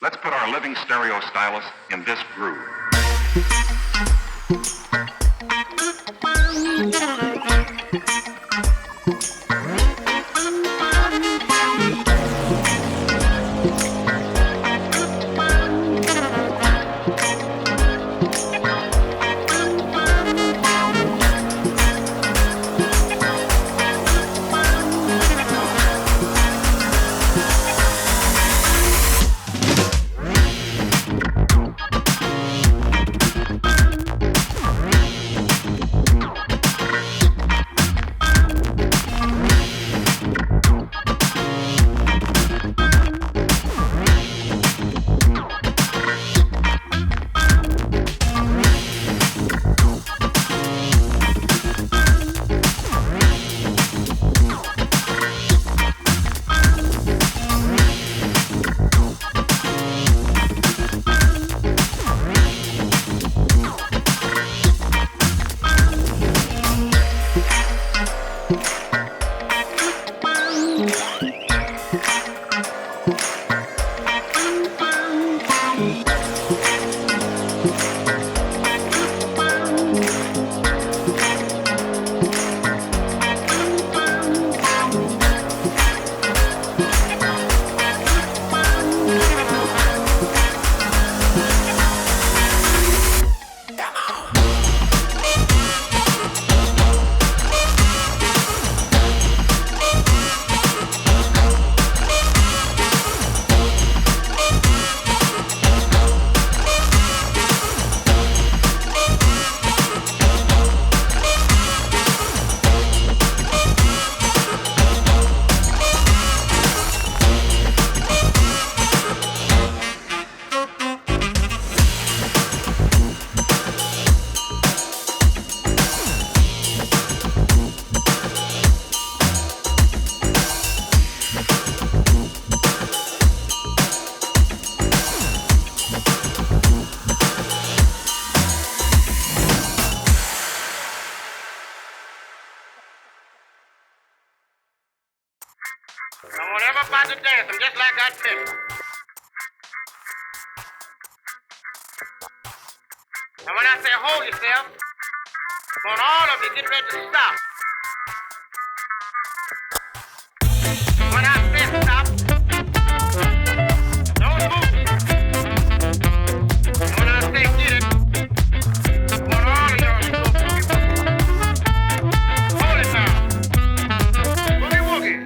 Let's put our living stereo stylus in this groove. like I tell you. And when I say hold yourself, I want all of you get ready to stop. When I say stop, don't move. And when I say get it, I want all of y'all to go boogie woogie. Hold it now. Boogie woogie.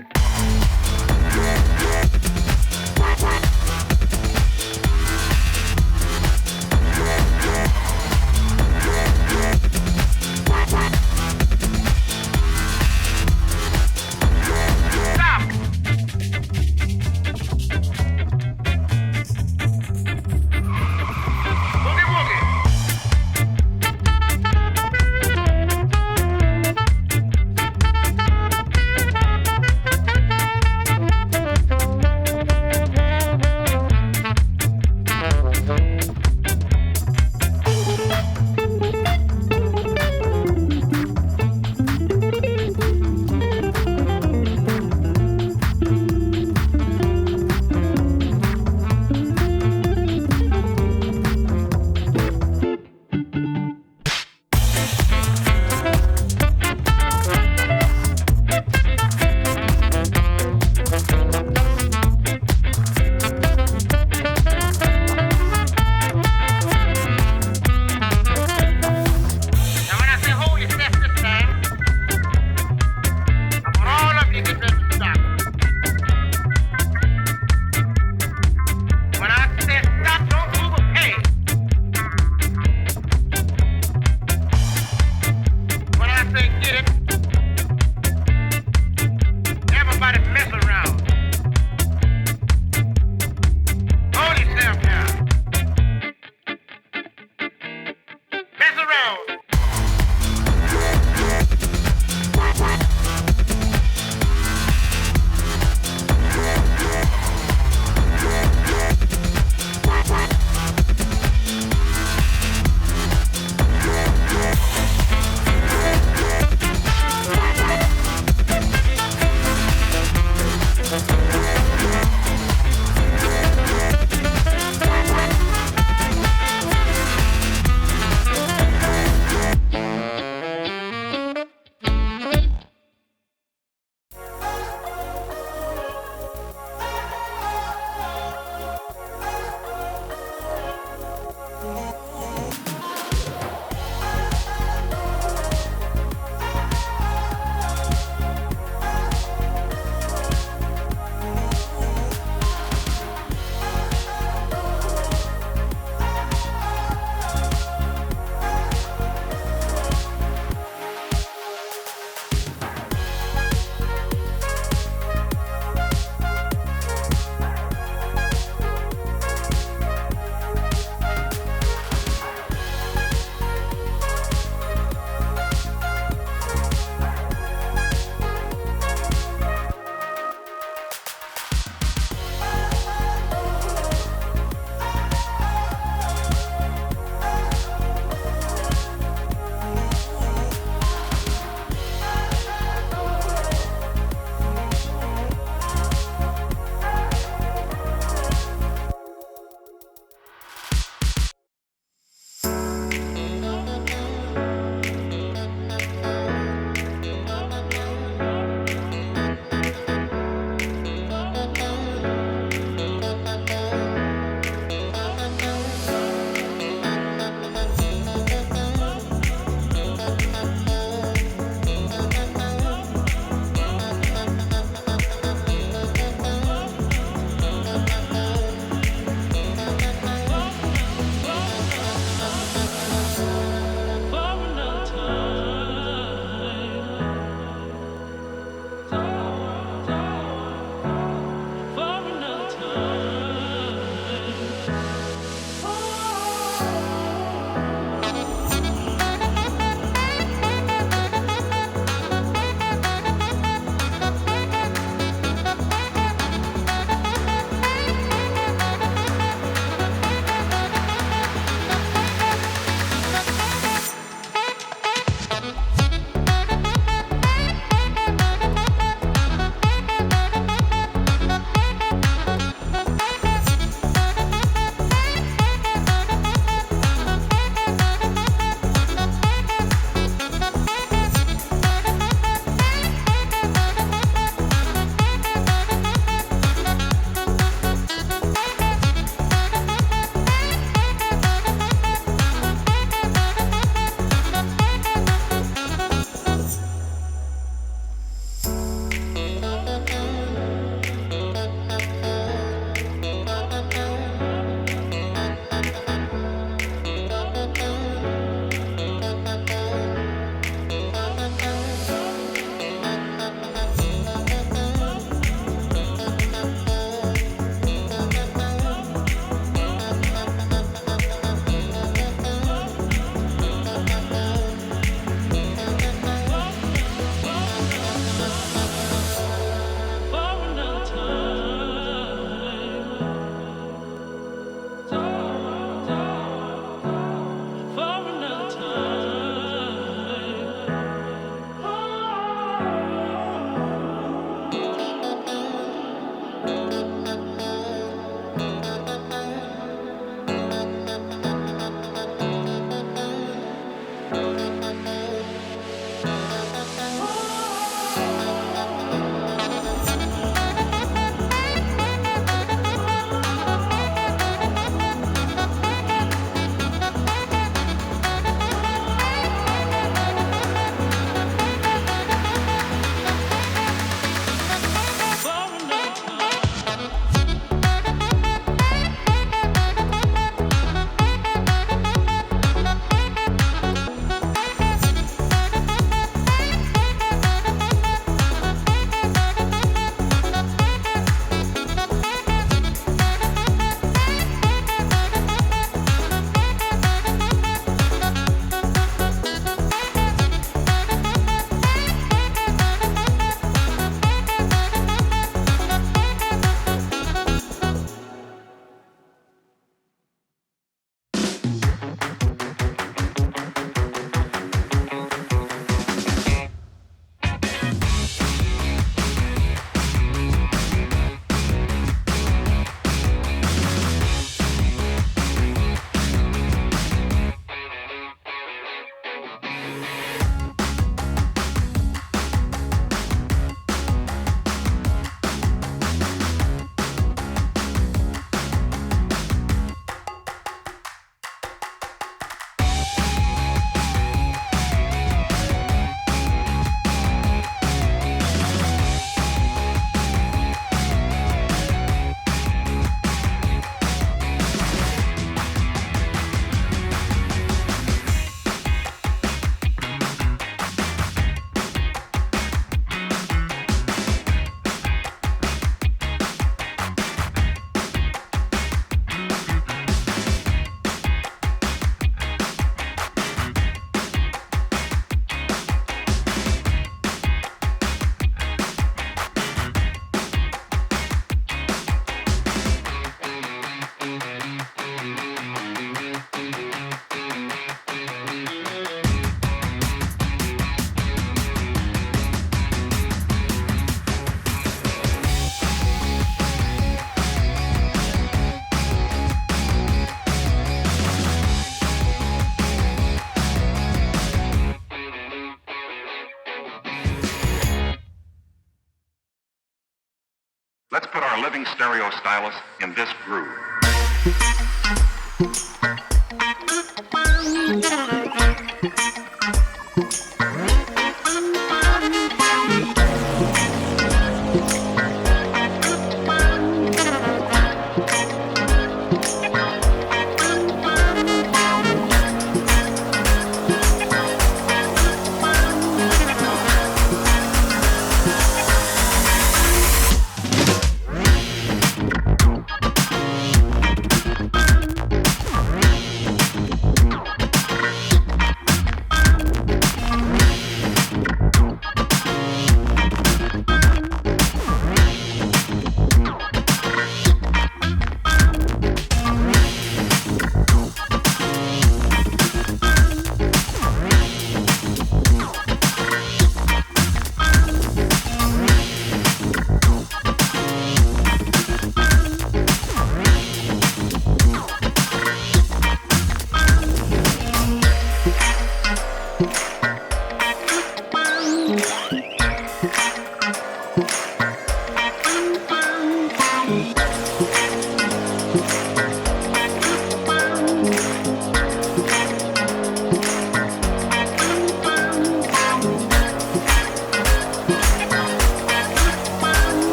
Let's put our living stereo stylus in this groove.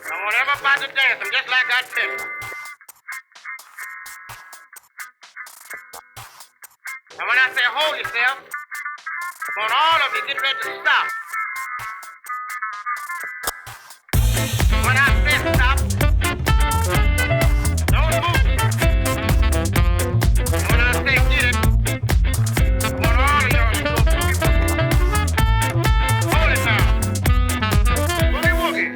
I want everybody to dance them just like I tell you. And when I say hold yourself, I want all of you to get ready to stop. When I say stop, don't move. And when I say get it, I want all of y'all to go boogie. Hold it now. Boogie woogie.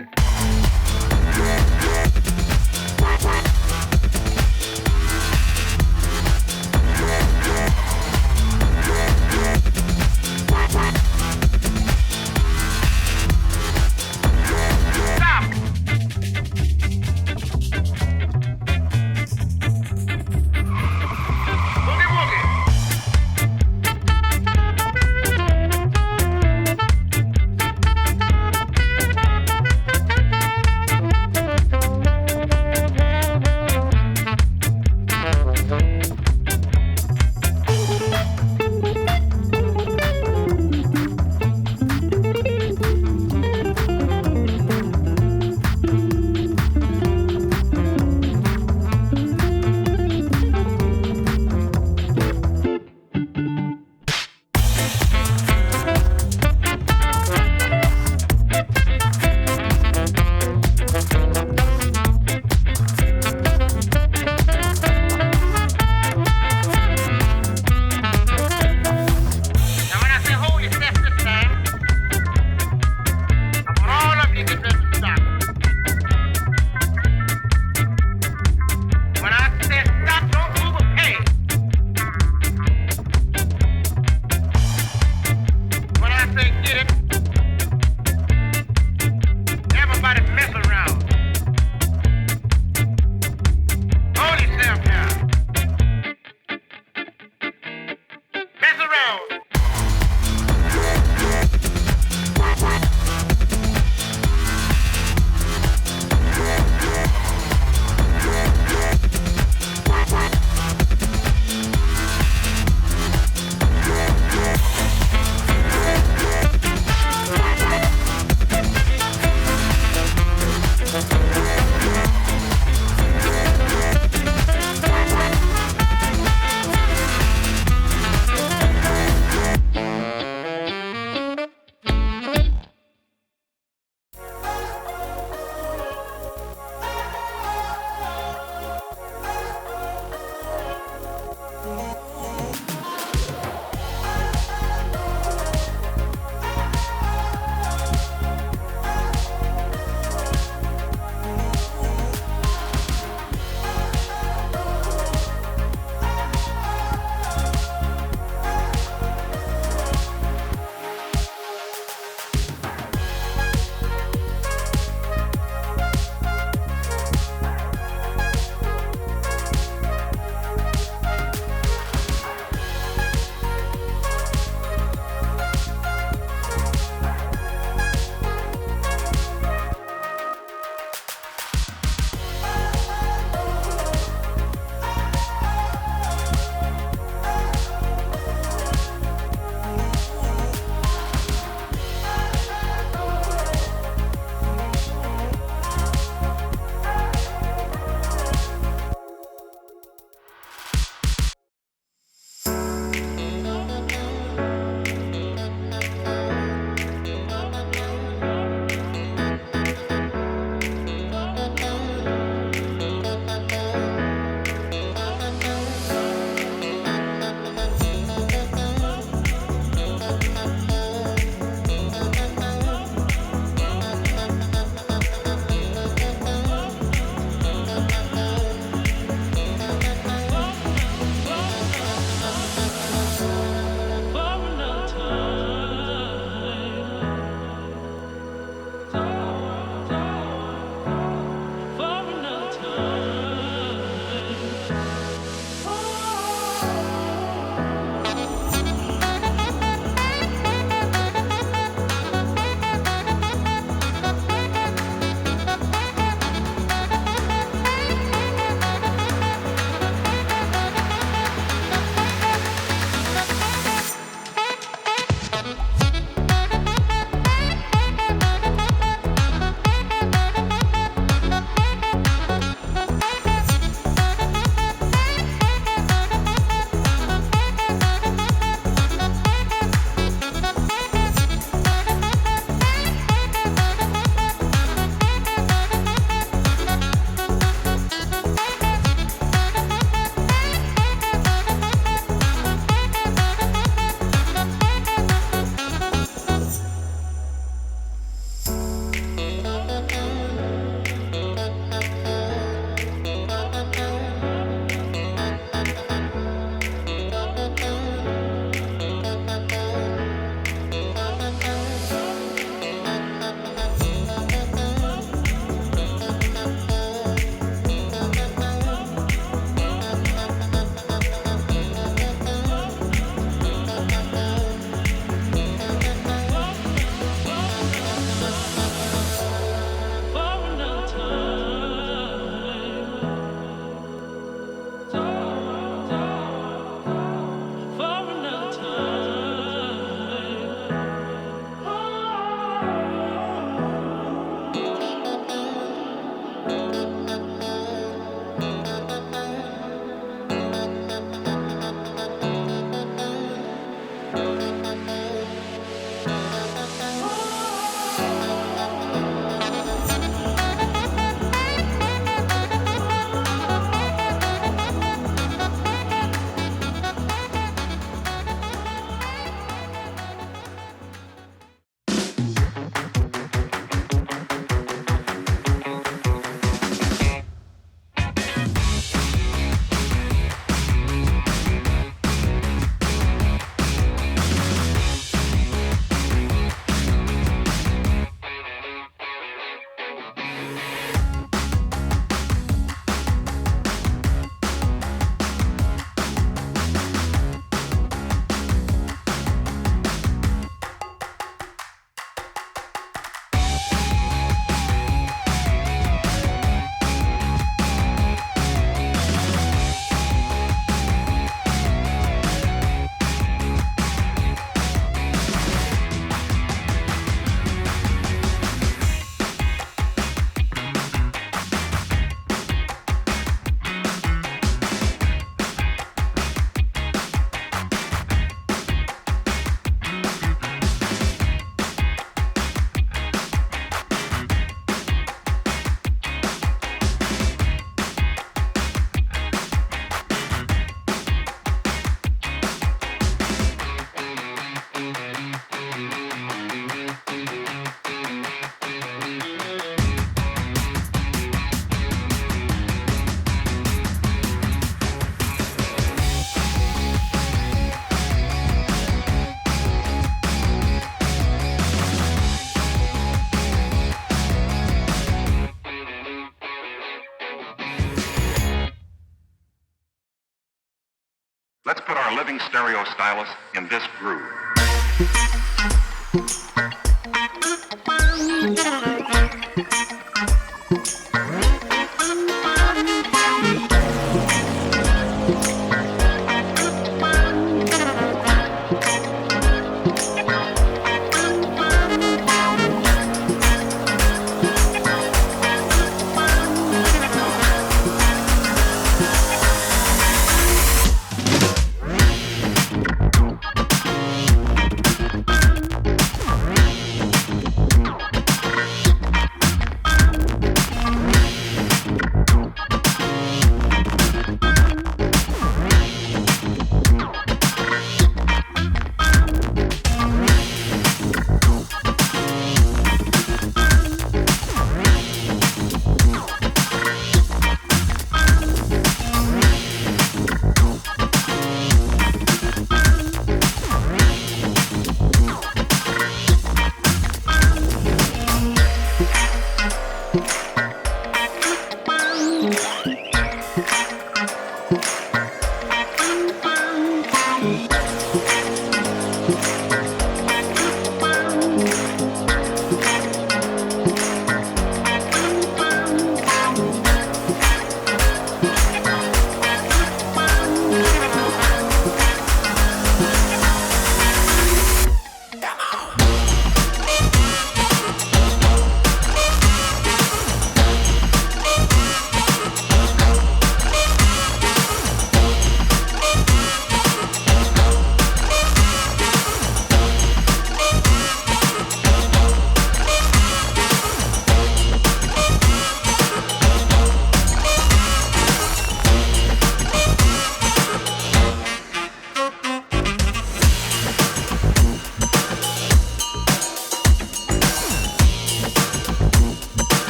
Let's put our living stereo stylus in this groove.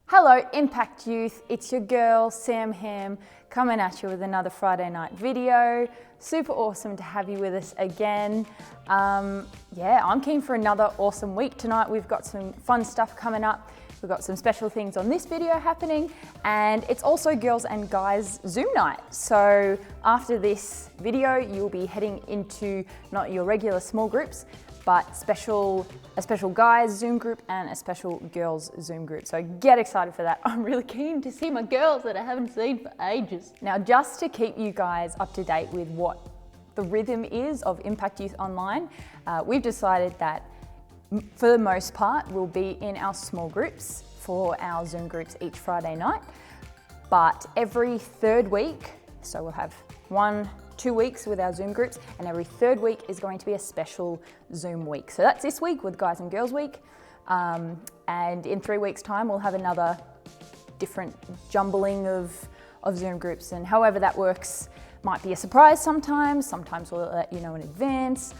Hello Impact Youth, it's your girl Sam Ham coming at you with another Friday night video. Super awesome to have you with us again. I'm keen for another awesome week. Tonight we've got some fun stuff coming up. We've got some special things on this video happening, and it's also girls and guys Zoom night. So after this video, you'll be heading into not your regular small groups, but a special guys Zoom group and a special girls Zoom group. So get excited for that. I'm really keen to see my girls that I haven't seen for ages. Now, just to keep you guys up to date with what the rhythm is of Impact Youth Online, we've decided that for the most part, we'll be in our small groups for our Zoom groups each Friday night. But every third week, so we'll have 1-2 weeks with our Zoom groups, and every third week is going to be a special Zoom week. So that's this week with Guys and Girls Week. And in 3 weeks' time, we'll have another different jumbling of Zoom groups, and however that works might be a surprise sometimes we'll let you know in advance.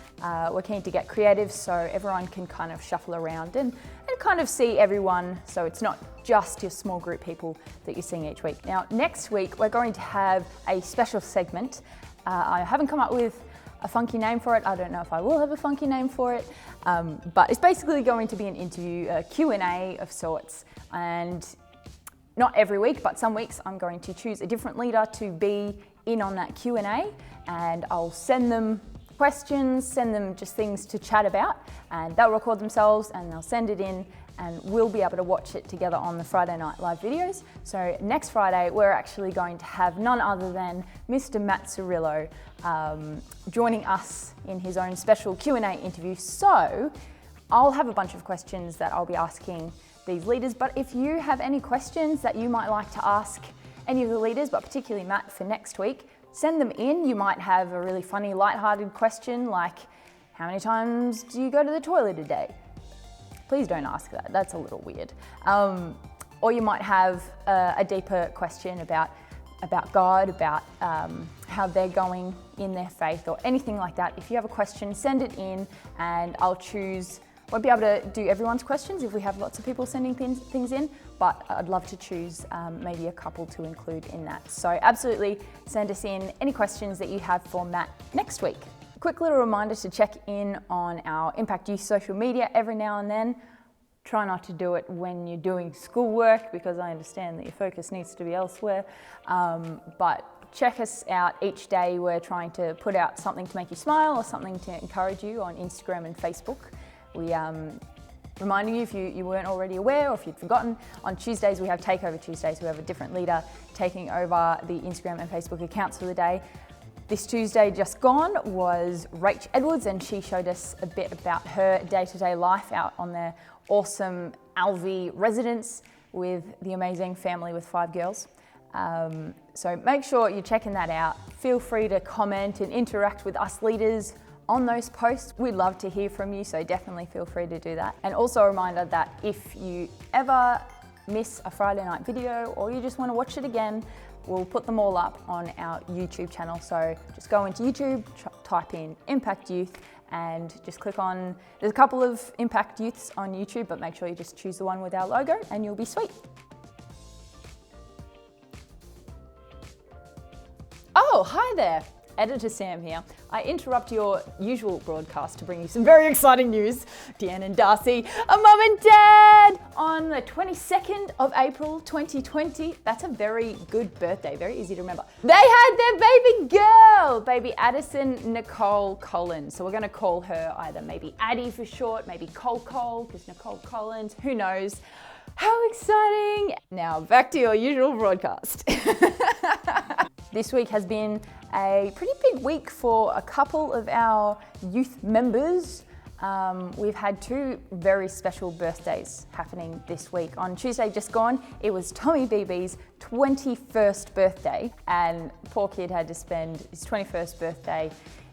We're keen to get creative so everyone can kind of shuffle around and kind of see everyone, so it's not just your small group people that you're seeing each week. Now, next week, we're going to have a special segment. I haven't come up with a funky name for it. I don't know if I will have a funky name for it, but it's basically going to be an interview, a Q&A of sorts. And not every week, but some weeks I'm going to choose a different leader to be in on that Q&A, and I'll send them questions, send them just things to chat about, and they'll record themselves and they'll send it in, and we'll be able to watch it together on the Friday night live videos. So next Friday, we're actually going to have none other than Mr. Matt Cirillo joining us in his own special Q&A interview. So I'll have a bunch of questions that I'll be asking these leaders, but if you have any questions that you might like to ask any of the leaders, but particularly Matt, for next week, send them in. You might have a really funny, lighthearted question like, how many times do you go to the toilet a day? Please don't ask that, that's a little weird. Or you might have a deeper question about God, about how they're going in their faith, or anything like that. If you have a question, send it in, and I'll choose. Won't be able to do everyone's questions if we have lots of people sending things in, but I'd love to choose maybe a couple to include in that. So absolutely send us in any questions that you have for Matt next week. A quick little reminder to check in on our Impact Youth social media every now and then. Try not to do it when you're doing schoolwork, because I understand that your focus needs to be elsewhere. But check us out each day. We're trying to put out something to make you smile or something to encourage you on Instagram and Facebook. We reminding you, if you weren't already aware or if you'd forgotten, on Tuesdays we have Takeover Tuesdays. We have a different leader taking over the Instagram and Facebook accounts for the day. This Tuesday just gone was Rach Edwards, and she showed us a bit about her day-to-day life out on their awesome Alvi residence with the amazing family with 5 girls. So make sure you're checking that out. Feel free to comment and interact with us leaders on those posts. We'd love to hear from you, so definitely feel free to do that. And also a reminder that if you ever miss a Friday night video or you just want to watch it again, we'll put them all up on our YouTube channel. So just go into YouTube, type in Impact Youth, and just click on, there's a couple of Impact Youths on YouTube, but make sure you just choose the one with our logo and you'll be sweet. Oh, hi there. Editor Sam here. I interrupt your usual broadcast to bring you some very exciting news. Deanne and Darcy are mum and dad on the 22nd of April 2020. That's a very good birthday, very easy to remember. They had their baby girl, baby Addison Nicole Collins. So we're going to call her either maybe Addie for short, maybe Cole, because Nicole Collins, who knows. How exciting! Now back to your usual broadcast. This week has been a pretty big week for a couple of our youth members. We've had 2 very special birthdays happening this week. On Tuesday just gone, it was Tommy BB's 21st birthday, and poor kid had to spend his 21st birthday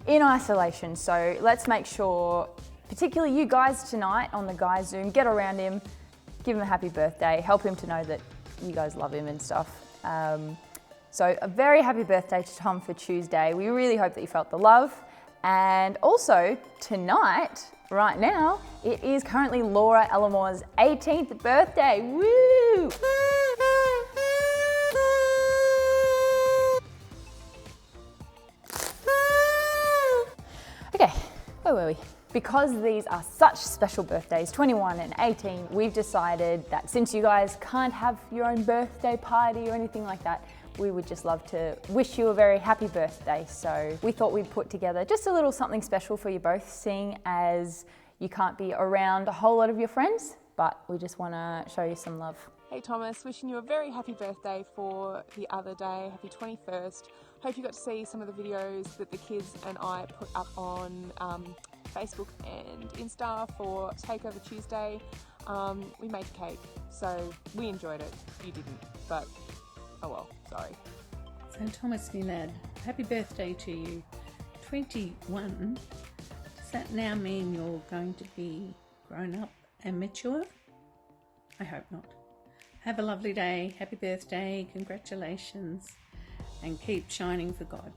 in isolation. So let's make sure, particularly you guys tonight on the Guys Zoom, get around him, give him a happy birthday, help him to know that you guys love him and stuff. So a very happy birthday to Tom for Tuesday. We really hope that you felt the love. And also tonight, right now, it is currently Laura Elamore's 18th birthday. Woo! Okay, where were we? Because these are such special birthdays, 21 and 18, we've decided that since you guys can't have your own birthday party or anything like that, we would just love to wish you a very happy birthday. So we thought we'd put together just a little something special for you both, seeing as you can't be around a whole lot of your friends, but we just want to show you some love. Hey Thomas, wishing you a very happy birthday for the other day. Happy 21st. Hope you got to see some of the videos that the kids and I put up on Facebook and Insta for Takeover Tuesday. We made cake, so we enjoyed it. You didn't, but oh well, sorry. So Thomas, me lad, happy birthday to you. 21. Does that now mean you're going to be grown up and mature? I hope not. Have a lovely day, happy birthday, congratulations, and keep shining for God.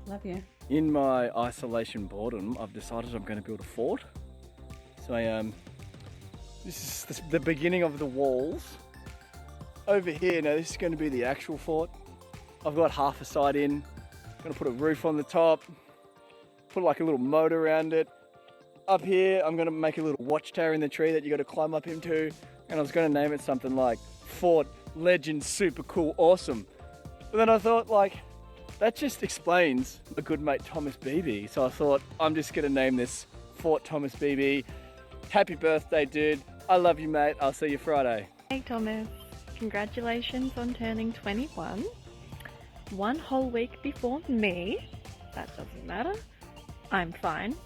Love you. In my isolation boredom, I've decided I'm going to build a fort. So this is the beginning of the walls. Over here, now this is going to be the actual fort. I've got half a side in, going to put a roof on the top, put like a little moat around it. Up here, I'm gonna make a little watchtower in the tree that you gotta climb up into. And I was gonna name it something like Fort Legend Super Cool Awesome. But then I thought, like, that just explains my good mate Thomas Beebe. So I thought, I'm just gonna name this Fort Thomas Beebe. Happy birthday, dude. I love you, mate. I'll see you Friday. Hey Thomas, congratulations on turning 21. 1 whole week before me. That doesn't matter. I'm fine.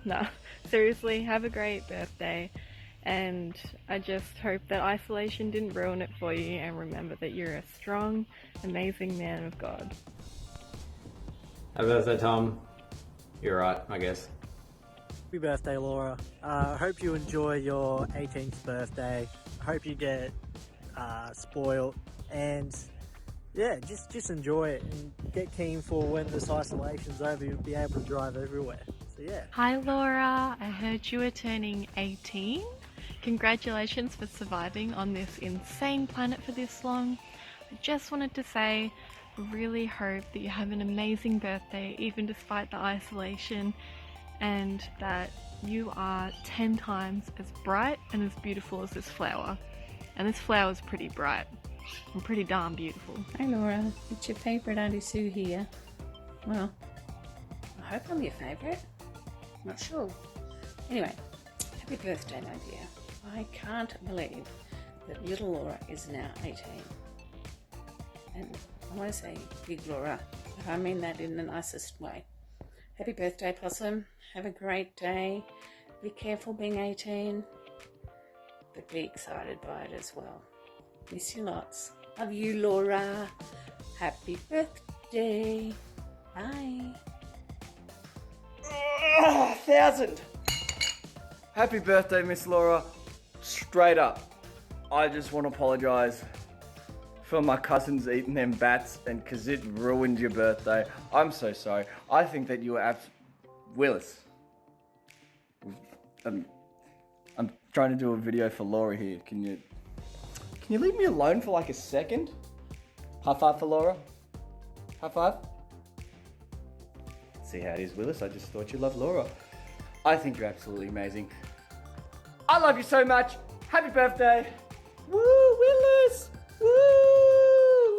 No, seriously, have a great birthday. And I just hope that isolation didn't ruin it for you, and remember that you're a strong, amazing man of God. Happy birthday, Tom. You're right, I guess. Happy birthday, Laura. Hope you enjoy your 18th birthday. Hope you get spoiled, and yeah, just enjoy it and get keen for when this isolation's over, you'll be able to drive everywhere. So yeah. Hi Laura, I heard you were turning 18. Congratulations for surviving on this insane planet for this long. I just wanted to say, I really hope that you have an amazing birthday, even despite the isolation, and that you are 10 times as bright and as beautiful as this flower. And this flower's pretty bright and pretty darn beautiful. Hi Laura, it's your favourite Auntie Sue here. Well, I hope I'm your favourite. Not sure. Anyway, happy birthday, my dear. I can't believe that little Laura is now 18. And I want to say big Laura, but I mean that in the nicest way. Happy birthday, Possum. Have a great day. Be careful being 18, but be excited by it as well. Miss you lots. Love you, Laura. Happy birthday. Bye. 1,000! Happy birthday, Miss Laura. Straight up, I just want to apologise for my cousins eating them bats and because it ruined your birthday. I'm so sorry. I think that you were Willis. I'm trying to do a video for Laura here. Can you leave me alone for like a second? High five for Laura. High five. See how it is, Willis. I just thought you loved Laura. I think you're absolutely amazing. I love you so much. Happy birthday. Woo, Willis. Woo,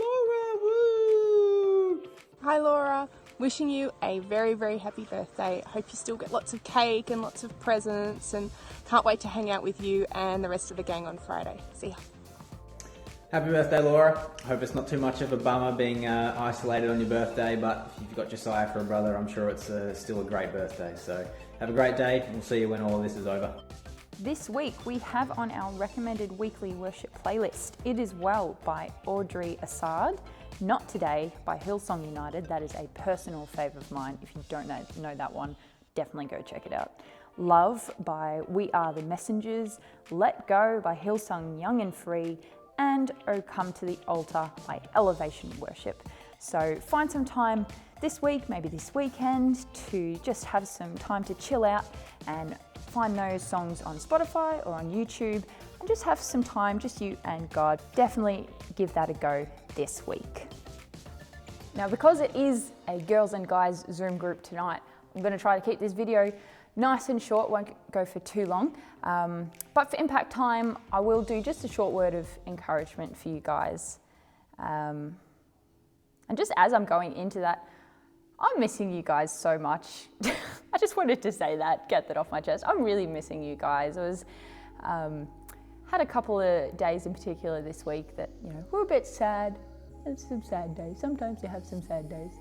Laura. Woo. Hi Laura, wishing you a very, very happy birthday. Hope you still get lots of cake and lots of presents, and can't wait to hang out with you and the rest of the gang on Friday. See ya. Happy birthday, Laura. Hope it's not too much of a bummer being isolated on your birthday, but if you've got Josiah for a brother, I'm sure it's still a great birthday. So have a great day. We'll see you when all of this is over. This week we have on our recommended weekly worship playlist, It Is Well by Audrey Assad, Not Today by Hillsong United. That is a personal favourite of mine. If you don't know that one, definitely go check it out. Love by We Are the Messengers, Let Go by Hillsong Young and Free, and Oh Come to the Altar by Elevation Worship. So find some time this week, maybe this weekend, to just have some time to chill out and find those songs on Spotify or on YouTube and just have some time, just you and God. Definitely give that a go this week. Now, because it is a girls and guys Zoom group tonight, I'm going to try to keep this video nice and short, won't go for too long. But for impact time, I will do just a short word of encouragement for you guys. And just as I'm going into that, I'm missing you guys so much. I just wanted to say that, get that off my chest. I'm really missing you guys. I was had a couple of days in particular this week that, were a bit sad. There's some sad days. Sometimes you have some sad days.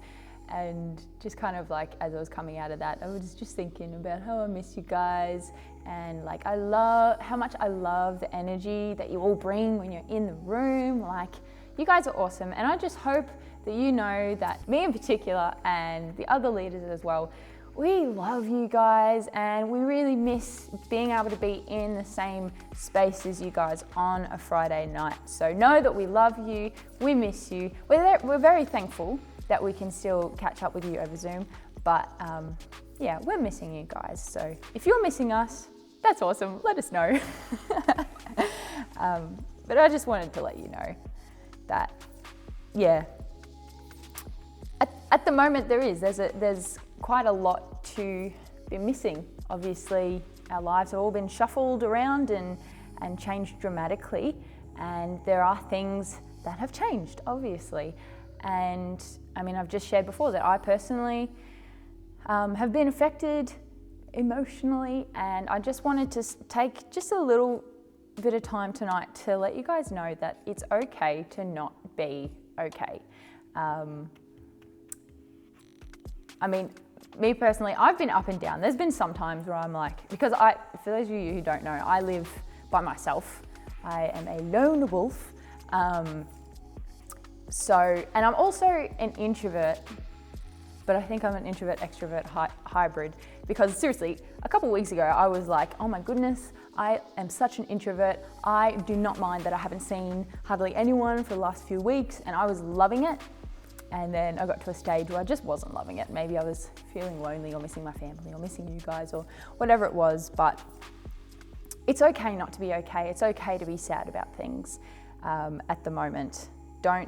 And just kind of like, as I was coming out of that, I was just thinking about how I miss you guys, and like how much I love the energy that you all bring when you're in the room. Like, you guys are awesome, and I just hope that you know that me in particular and the other leaders as well, we love you guys, and we really miss being able to be in the same space as you guys on a Friday night. So know that we love you, we miss you. We're very thankful that we can still catch up with you over Zoom, but yeah, we're missing you guys. So if you're missing us, that's awesome, let us know. But I just wanted to let you know that, yeah, at the moment there's quite a lot to be missing. Obviously, our lives have all been shuffled around and changed dramatically, and there are things that have changed, obviously. And I mean, I've just shared before that I personally have been affected emotionally, and I just wanted to take just a little bit of time tonight to let you guys know that it's okay to not be okay. I mean, me personally, I've been up and down. There's been some times where I'm like, because for those of you who don't know, I live by myself. I am a lone wolf. And I'm also an introvert, but I think I'm an introvert-extrovert hybrid, because seriously, a couple of weeks ago, I was like, oh my goodness, I am such an introvert. I do not mind that I haven't seen hardly anyone for the last few weeks, and I was loving it. And then I got to a stage where I just wasn't loving it. Maybe I was feeling lonely or missing my family or missing you guys or whatever it was, but it's okay not to be okay. It's okay to be sad about things at the moment. Don't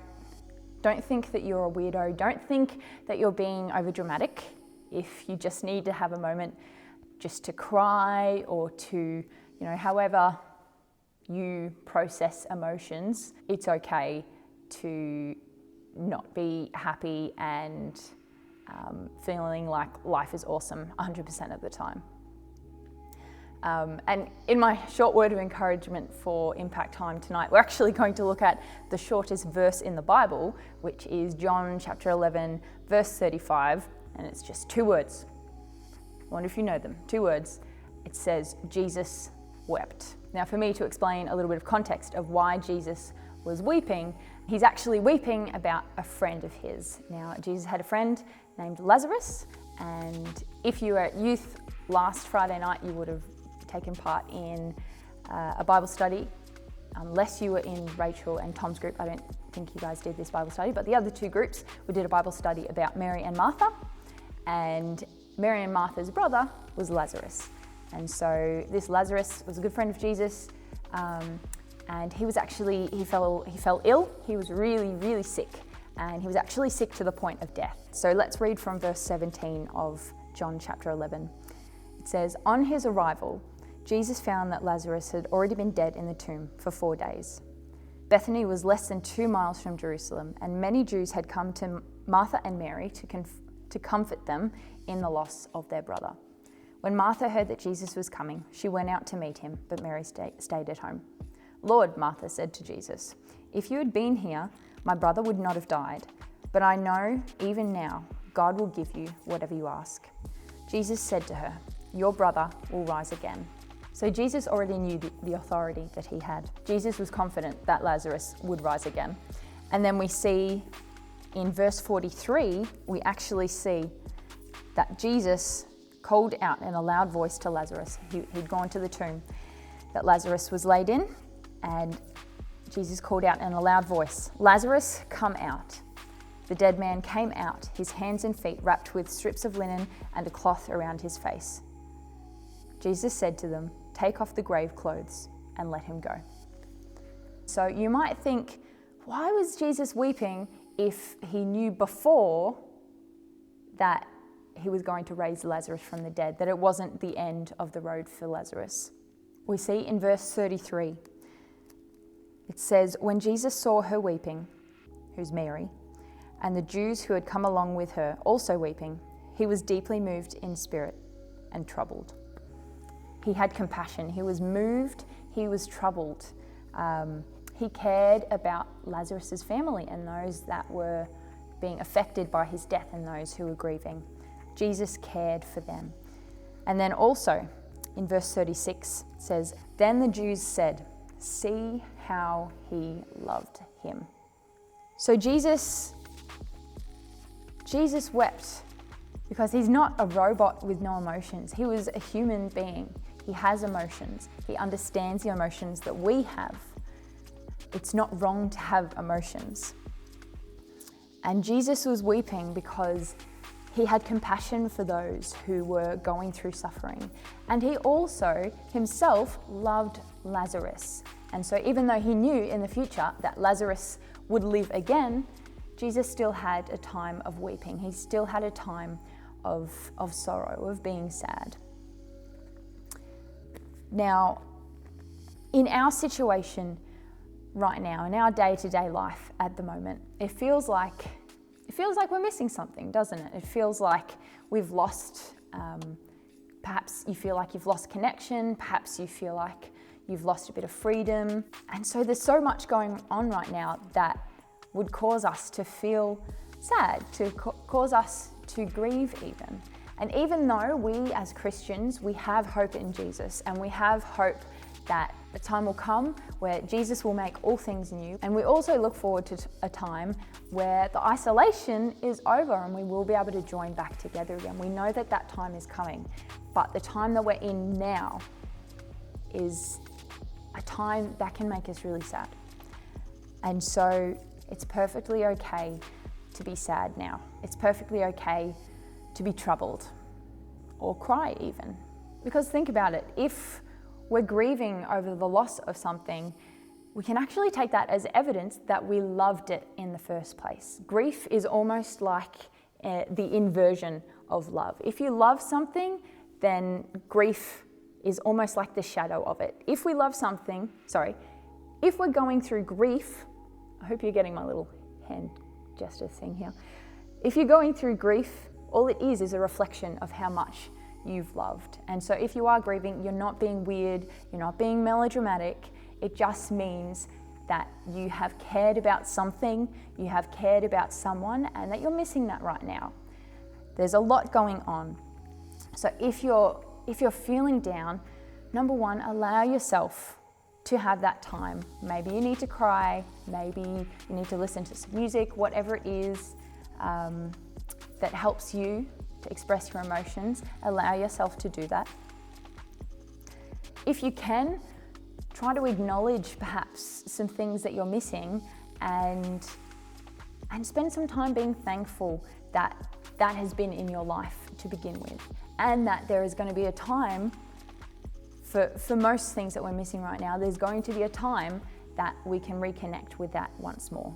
think that you're a weirdo. Don't think that you're being overdramatic. If you just need to have a moment just to cry or to, however you process emotions, it's okay to not be happy and feeling like life is awesome 100% of the time. And in my short word of encouragement for Impact Time tonight, we're actually going to look at the shortest verse in the Bible, which is John chapter 11, verse 35, and it's just 2 words. I wonder if you know them. 2 words. It says, Jesus wept. Now, for me to explain a little bit of context of why Jesus was weeping, he's actually weeping about a friend of his. Now, Jesus had a friend named Lazarus, and if you were at youth last Friday night, you would have taken part in a Bible study, unless you were in Rachel and Tom's group. I don't think you guys did this Bible study, but the other 2 groups, we did a Bible study about Mary and Martha, and Mary and Martha's brother was Lazarus. And so this Lazarus was a good friend of Jesus, and he fell ill. He was really, really sick, and he was actually sick to the point of death. So let's read from verse 17 of John chapter 11. It says, on his arrival, Jesus found that Lazarus had already been dead in the tomb for 4 days. Bethany was less than 2 miles from Jerusalem, and many Jews had come to Martha and Mary to comfort them in the loss of their brother. When Martha heard that Jesus was coming, she went out to meet him, but Mary stayed at home. Lord, Martha said to Jesus, if you had been here, my brother would not have died. But I know, even now, God will give you whatever you ask. Jesus said to her, your brother will rise again. So Jesus already knew the authority that he had. Jesus was confident that Lazarus would rise again. And then we see in verse 43, we actually see that Jesus called out in a loud voice to Lazarus. He'd gone to the tomb that Lazarus was laid in, and Jesus called out in a loud voice, Lazarus, come out. The dead man came out, his hands and feet wrapped with strips of linen and a cloth around his face. Jesus said to them, take off the grave clothes and let him go. So you might think, why was Jesus weeping if he knew before that he was going to raise Lazarus from the dead, that it wasn't the end of the road for Lazarus? We see in verse 33, it says, when Jesus saw her weeping, who's Mary, and the Jews who had come along with her also weeping, he was deeply moved in spirit and troubled. He had compassion, he was moved, he was troubled. He cared about Lazarus's family and those that were being affected by his death and those who were grieving. Jesus cared for them. And then also in verse 36 it says, then the Jews said, see how he loved him. So Jesus wept because he's not a robot with no emotions. He was a human being. He has emotions. He understands the emotions that we have. It's not wrong to have emotions. And Jesus was weeping because he had compassion for those who were going through suffering. And he also himself loved Lazarus. And so even though he knew in the future that Lazarus would live again, Jesus still had a time of weeping. He still had a time of sorrow, of being sad. Now, in our situation right now, in our day-to-day life at the moment, it feels like we're missing something, doesn't it? It feels like we've lost, perhaps you feel like you've lost connection, perhaps you feel like you've lost a bit of freedom. And so there's so much going on right now that would cause us to feel sad, to cause us to grieve even. And even though we as Christians, we have hope in Jesus, and we have hope that a time will come where Jesus will make all things new. And we also look forward to a time where the isolation is over and we will be able to join back together again. We know that that time is coming, but the time that we're in now is a time that can make us really sad. And so it's perfectly okay to be sad now. It's perfectly okay to be troubled or cry even. Because think about it, if we're grieving over the loss of something, we can actually take that as evidence that we loved it in the first place. Grief is almost like the inversion of love. If you love something, then grief is almost like the shadow of it. If we love something, if we're going through grief, I hope you're getting my little hand gesture thing here. If you're going through grief, all it is a reflection of how much you've loved. And so if you are grieving, you're not being weird, you're not being melodramatic. It just means that you have cared about something, you have cared about someone, and that you're missing that right now. There's a lot going on. So if you're feeling down, number one, allow yourself to have that time. Maybe you need to cry, maybe you need to listen to some music, whatever it is that helps you to express your emotions. Allow yourself to do that. If you can, try to acknowledge perhaps some things that you're missing and spend some time being thankful that that has been in your life to begin with, and that there is going to be a time for most things that we're missing right now, there's going to be a time that we can reconnect with that once more.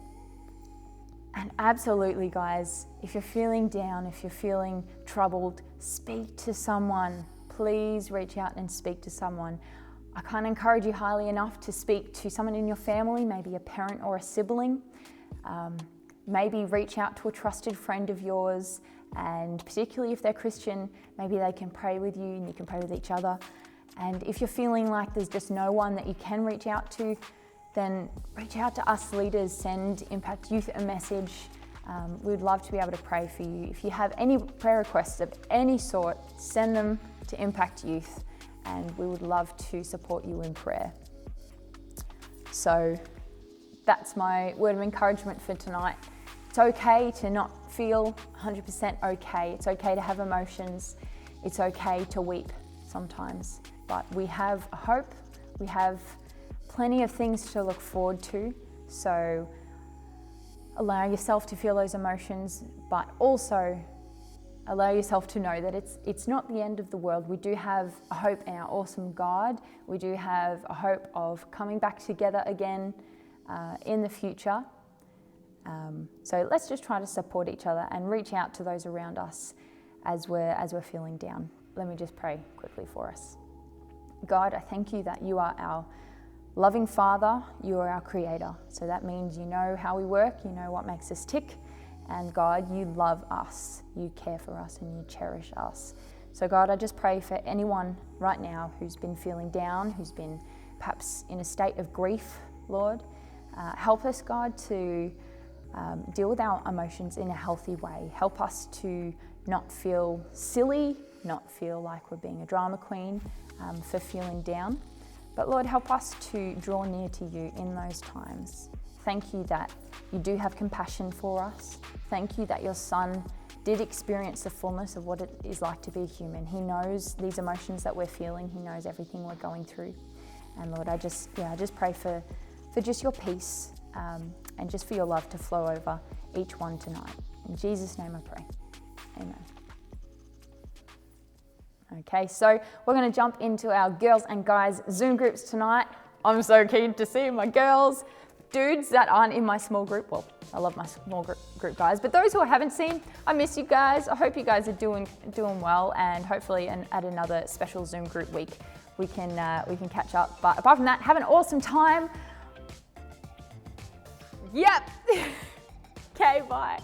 And absolutely, guys, if you're feeling down, if you're feeling troubled, speak to someone. Please reach out and speak to someone. I can't encourage you highly enough to speak to someone in your family, maybe a parent or a sibling. Maybe reach out to a trusted friend of yours, and particularly if they're Christian, maybe they can pray with you and you can pray with each other. And if you're feeling like there's just no one that you can reach out to, then reach out to us leaders, send Impact Youth a message. We'd love to be able to pray for you. If you have any prayer requests of any sort, send them to Impact Youth, and we would love to support you in prayer. So that's my word of encouragement for tonight. It's okay to not feel 100% okay. It's okay to have emotions. It's okay to weep sometimes, but we have hope. We have plenty of things to look forward to. So allow yourself to feel those emotions, but also allow yourself to know that it's not the end of the world. We do have a hope in our awesome God. We do have a hope of coming back together again in the future. So let's just try to support each other and reach out to those around us as we're feeling down. Let me just pray quickly for us. God, I thank you that you are our loving Father, you are our Creator. So that means you know how we work, you know what makes us tick. And God, you love us, you care for us, and you cherish us. So God, I just pray for anyone right now who's been feeling down, who's been perhaps in a state of grief, Lord. Help us, God, to deal with our emotions in a healthy way. Help us to not feel silly, not feel like we're being a drama queen for feeling down. But Lord, help us to draw near to you in those times. Thank you that you do have compassion for us. Thank you that your Son did experience the fullness of what it is like to be human. He knows these emotions that we're feeling. He knows everything we're going through. And Lord, I just pray for just your peace and just for your love to flow over each one tonight. In Jesus' name I pray. Amen. Okay, so we're going to jump into our girls and guys Zoom groups tonight. I'm so keen to see my girls. dudes that aren't in my small group, well, I love my small group guys, but those who I haven't seen, I miss you guys. I hope you guys are doing well, and hopefully at another special Zoom group week, we can catch up. But apart from that, have an awesome time. Yep. Okay, bye.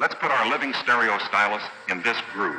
Let's put our living stereo stylus in this groove.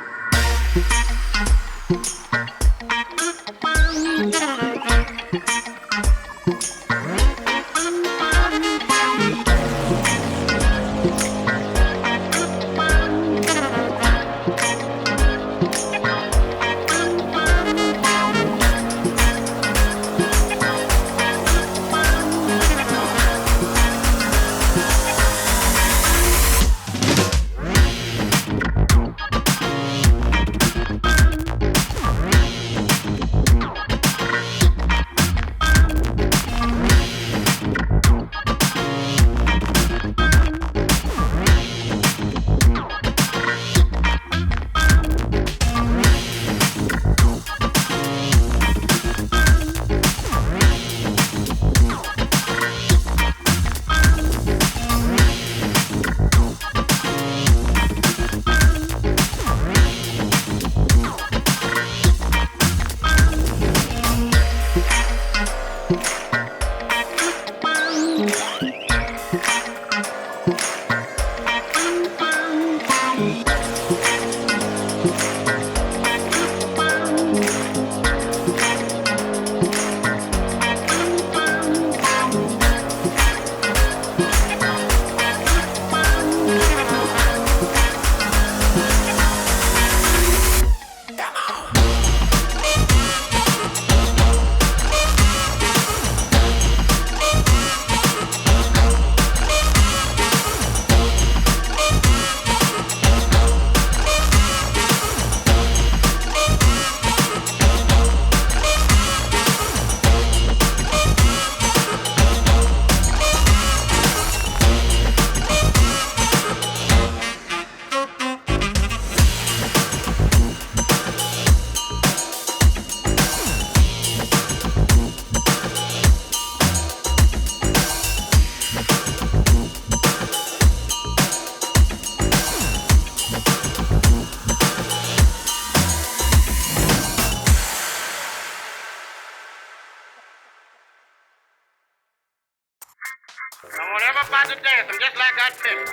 I want everybody to dance. I'm just like I tell you.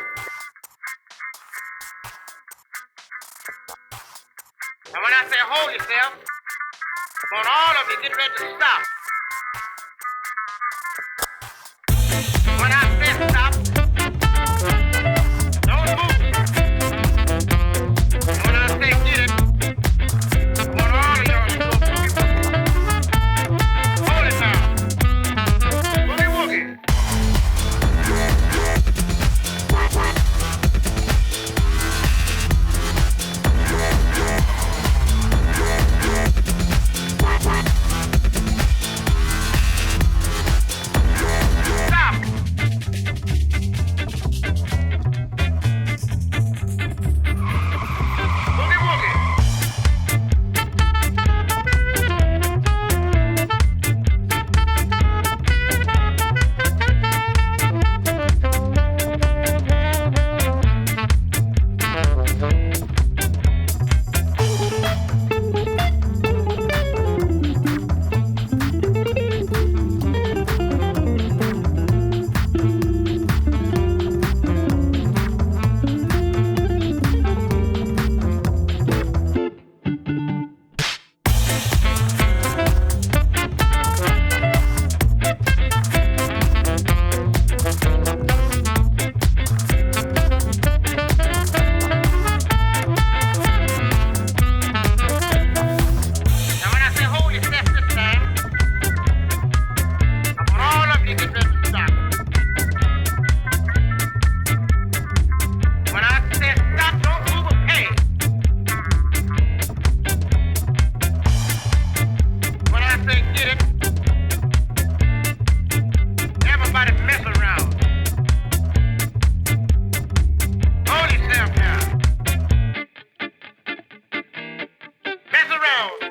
And when I say hold yourself, I want all of you get ready to stop. When I say stop, don't move. And when I say get it, I want all of y'all to go boogie. Hold it now. Boogie woogie. Mess around.